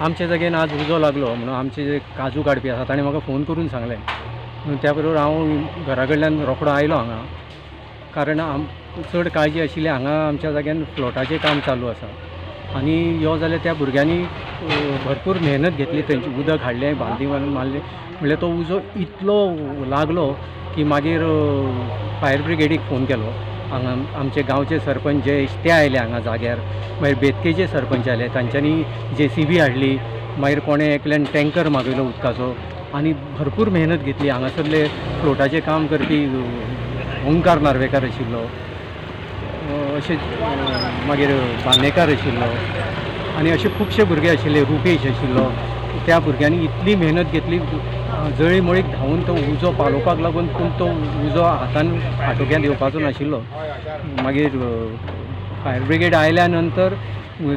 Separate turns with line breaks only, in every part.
आमचे जागेन आज उजो लागलो म्हणून आमचे जे काजू काडपी आसा ताणें म्हाका फोन करून सांगलें म्हणून त्या बरोबर हांव घरा कडल्यान रोखडो आयलो हांगा कारण चड काळजी आशिल्ली हांगा आमच्या जाग्यान फ्लोटाचें काम चालू आसा आनी यो जाल्यार त्या भुरग्यांनी भरपूर मेहनत घेतली थंयची उदक हाडलें बालदी मारून मारलें म्हणल्यार तो उजो इतलो लागलो की मागीर फायर ब्रिगेडीक फोन केलो हांगा आमचे गांवचे सरपंच जे ते आयले हांगा जाग्यार मागीर बेतकेचे सरपंच आयले तांच्यांनी JCB हाडली मागीर कोणें एकल्यान टँकर मागयलो उदकाचो आनी भरपूर मेहनत घेतली हांगासरले फ्लोटाचें काम करपी ओंकार नार्वेकार आशिल्लो अशें मागीर बांदेकार आशिल्लो आनी अशे खुबशे भुरगे आशिल्ले रुपेश आशिल्लो त्या भुरग्यांनी इतली मेहनत घेतली जळी मळीक धांवून तो उजो पालोवपाक लागून पूण तो उजो हातान आटोक्यांत येवपाचो नाशिल्लो मागीर फायर ब्रिगेड आयल्या नंतर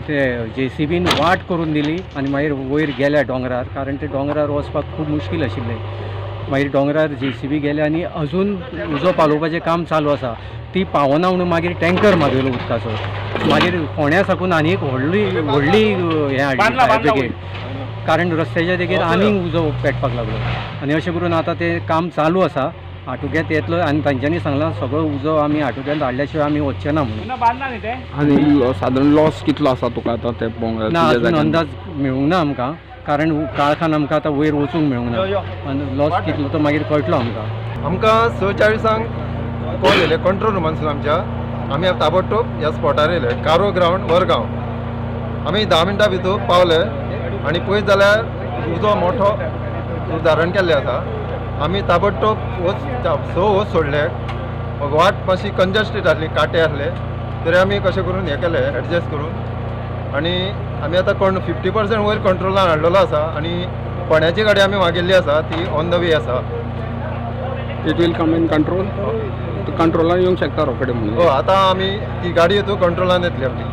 ते JCBन वाट करून दिली आनी मागीर वयर गेल्या डोंगरार कारण ते डोंगरार वचपाक खूब मुश्कील आशिल्लें मागीर डोंगरार JCB गेले आनी अजून उजो पालोवपाचें काम चालू आसा ती पावना म्हणून मागीर टँकर मागयलो उदकाचो मागीर फोंड्या साकून आनी एक व्हडली हें हाडली फायर ब्रिगेड कारण रस्त्याच्या देगेर आनीक उजो पेटपाक लागलो आनी अशें करून आतां तें काम चालू आसा आटोक्यांत येतलो आनी तांच्यांनी सांगलां सगळो उजो आमी आटोक्यांत हाडल्या शिवाय आमी वचचे ना म्हणून
आनी सादारण लॉस कितलो आसा तुका आतां ते
ना अजून अंदाज मेळूंक ना आमकां कारण काळखान आमकां आतां वयर वचूंक मेळूंक ना आनी लॉस कितलो तो मागीर कळटलो
आमकां 46 कॉल येयले कंट्रोल रुमानसून आमच्या आमी ताबडतोब ह्या स्पॉटार येयले कारो ग्रावंड वरगांव आमी 10 मिनटां भितर पावले आनी पळयत जाल्यार उजो मोठो धारण केल्ले आसा आमी ताबडतोब वच सोडले वाट मातशी कंजस्टेड आसली काटे आसले तरी आमी कशें करून हें केलें एडजस्ट करून आनी आमी आतां 50% वयर कंट्रोलान हाडलेलो आसा आनी फोंड्याची गाडी आमी मागिल्ली आसा ती ऑन द वे आसा
it will come in control कंट्रोलान येवंक शकता रोखडे म्हणून
आतां आमी ती गाडी येतू कंट्रोलान येतली आपली